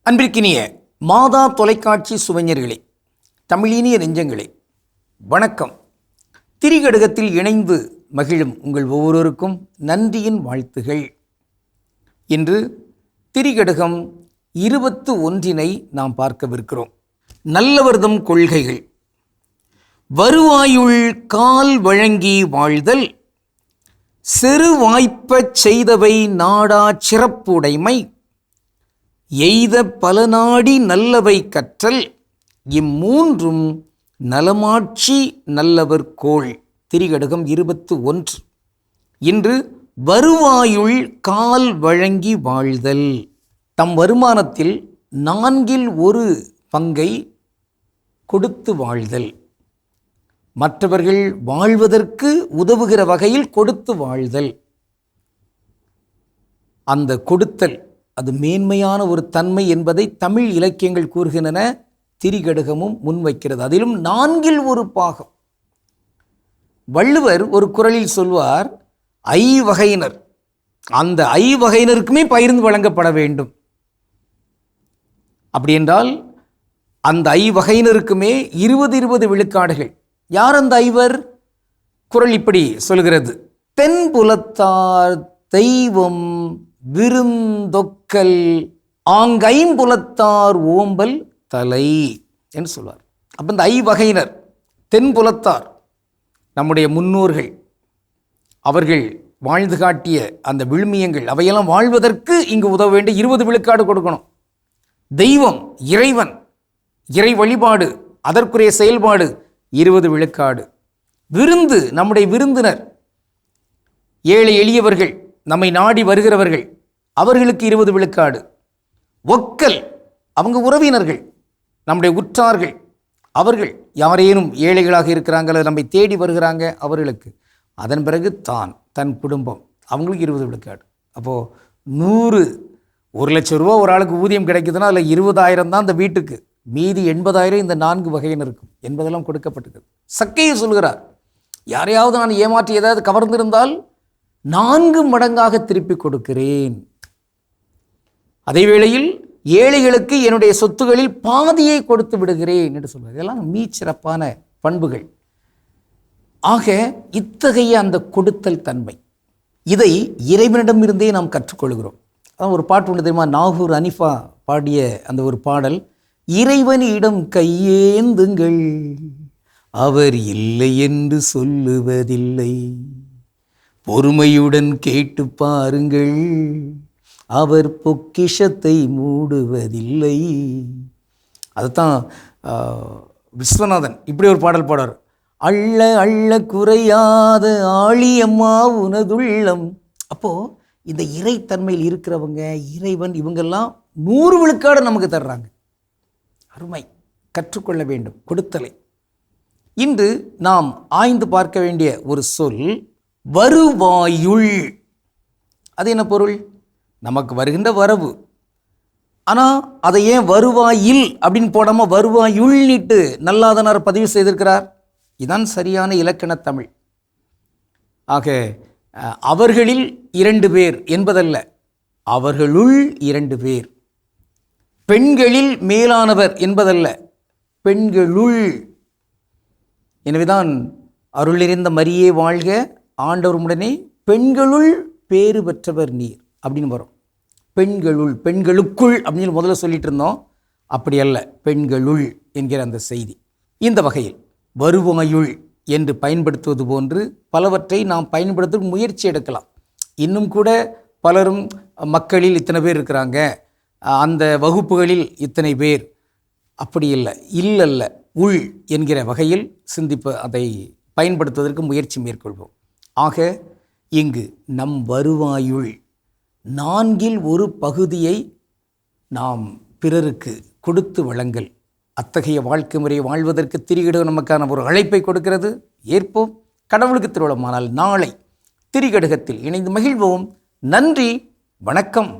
அன்பிற்கினிய மாதா தொலைக்காட்சி சுவைஞர்களே, தமிழினிய நெஞ்சங்களே, வணக்கம். திரிகடுகத்தில் இணைந்து மகிழும் உங்கள் ஒவ்வொருவருக்கும் நன்றியின் வாழ்த்துகள். இன்று திரிகடுகம் 21 நாம் பார்க்கவிருக்கிறோம். நல்லவர்தம் கொள்கைகள். வருவாயுள் கால் வழங்கி வாழ்தல், செரு வாய்ப்பச் செய்தவை நாடா சிறப்புடைமை, எய்த பல நாடி நல்லவை கற்றல், இம்மூன்றும் நலமாட்சி நல்லவர் கோள். திரிகடுகம் 21. இன்று வருவாயுள் கால் வழங்கி வாழ்தல். தம் வருமானத்தில் 4/1 கொடுத்து வாழ்தல். மற்றவர்கள் வாழ்வதற்கு உதவுகிற வகையில் கொடுத்து வாழ்தல். அந்த கொடுத்தல் அது மேன்மையான ஒரு தன்மை என்பதை தமிழ் இலக்கியங்கள் கூறுகின்றன. திரிகடுகமும் முன்வைக்கிறது. அதிலும் 4/1. வள்ளுவர் ஒரு குறளில் சொல்வார், ஐவகையினர், அந்த ஐவகையினருக்குமே பகிர்ந்து வழங்கப்பட வேண்டும். அப்படி என்றால் அந்த ஐவகையினருக்குமே 20 விழுக்காடுகள். யார் அந்த ஐவர்? குறள் இப்படி சொல்கிறது: தென்புலத்தார் தெய்வம் விருந்தொக்கல், ஆங்கைம்புலத்தார் ஓம்பல் தலை என்று சொல்வார். அப்போ இந்த ஐவகையினர், தென்புலத்தார் நம்முடைய முன்னோர்கள், அவர்கள் வாழ்ந்து காட்டிய அந்த விழுமியங்கள், அவையெல்லாம் வாழ்வதற்கு இங்கு உதவ வேண்டிய 20 விழுக்காடு கொடுக்கணும். தெய்வம், இறைவன், இறை வழிபாடு, அதற்குரிய செயல்பாடு 20 விழுக்காடு. விருந்து, நம்முடைய விருந்தினர், ஏழை எளியவர்கள், நம்மை நாடி வருகிறவர்கள், அவர்களுக்கு 20 விழுக்காடு. ஒக்கல், அவங்க உறவினர்கள், நம்முடைய உற்றார்கள், அவர்கள் யாரேனும் ஏழைகளாக இருக்கிறாங்க அல்லது நம்மை தேடி வருகிறாங்க, அவர்களுக்கு. அதன் பிறகு தன் குடும்பம், அவங்களுக்கு 20 விழுக்காடு. அப்போது 100 லட்சம் ரூபா ஒரு ஆளுக்கு ஊதியம் கிடைக்குதுன்னா அதில் 20,000 தான் அந்த வீட்டுக்கு, மீதி 80,000 இந்த 4 வகையினருக்கும் என்பதெல்லாம் கொடுக்கப்பட்டிருக்குது. சக்கையை சொல்கிறார், யாரையாவது நான் ஏமாற்றி ஏதாவது கவர்ந்திருந்தால் 4 மடங்காக திருப்பி கொடுக்கிறேன். அதே வேளையில் ஏழைகளுக்கு என்னுடைய சொத்துகளில் பாதியை கொடுத்து விடுகிறேன் என்று சொல்வார். இதெல்லாம் மீச்சிறப்பான பண்புகள். ஆக இத்தகைய அந்த கொடுத்தல் தன்மை, இதை இறைவனிடமிருந்தே நாம் கற்றுக்கொள்கிறோம். அதான் ஒரு பாட்டு ஒன்று தெரியுமா? நாகூர் அனிஃபா பாடிய அந்த ஒரு பாடல்: இறைவனிடம் கையேந்துங்கள், அவர் இல்லை என்று சொல்லுவதில்லை, பொறுமையுடன் கேட்டு பாருங்கள், அவர் பொக்கிஷத்தை மூடுவதில்லை. அதுதான் விஸ்வநாதன் இப்படி ஒரு பாடல் பாடார்: அள்ள அள்ள குறையாத ஆழியம்மா உனதுள்ளம். அப்போது இந்த இறைத்தன்மையில் இருக்கிறவங்க, இறைவன், இவங்கெல்லாம் 100 விழுக்காடு நமக்கு தர்றாங்க. அருமை, கற்றுக்கொள்ள வேண்டும் கொடுத்தலை. இன்று நாம் ஆய்ந்து பார்க்க வேண்டிய ஒரு சொல் வருவாயுள். அது என்ன பொருள்? நமக்கு வருகின்ற வரவு. ஆனால் அதை ஏன் வருவாயில் அப்படின்னு போடாமல் வருவாயுள் நீட்டு நல்லாதனார் பதிவு செய்திருக்கிறார்? இதுதான் சரியான இலக்கண தமிழ். ஆக அவர்களில் 2 பேர் என்பதல்ல, அவர்களுள் 2 பேர். பெண்களில் மேலானவர் என்பதல்ல, பெண்களுள். எனவேதான் அருள் நிறைந்த மரியே வாழ்க, ஆண்டவர் உடனே பெண்களுள் பேறு பெற்றவர் நீர் அப்படின்னு வரும். பெண்களுள், பெண்களுக்குள் அப்படின்னு முதல்ல சொல்லிட்டு இருந்தோம். அப்படி அல்ல, பெண்களுள் என்கிற அந்த செய்தி. இந்த வகையில் வருவாயுள் என்று பயன்படுத்துவது போன்று பலவற்றை நாம் பயன்படுத்த முயற்சி எடுக்கலாம். இன்னும் கூட பலரும் மக்களில் இத்தனை பேர் இருக்கிறாங்க, அந்த வகுப்புகளில் இத்தனை பேர், அப்படி இல்லை, இல்லல்ல, உள் என்கிற வகையில் அதை பயன்படுத்துவதற்கு முயற்சி மேற்கொள்வோம். ஆக இங்கு நம் வருவாயுள் 4/1 நாம் பிறருக்கு கொடுத்து வழங்கல். அத்தகைய வாழ்க்கை முறையை வாழ்வதற்கு திரிகடுகம் நமக்கான ஒரு அழைப்பை கொடுக்கிறது. ஏற்போம். கடவுளுக்கு திருவிழமானால் நாளை திரிகடுகத்தில் இணைந்து மகிழ்வோம். நன்றி, வணக்கம்.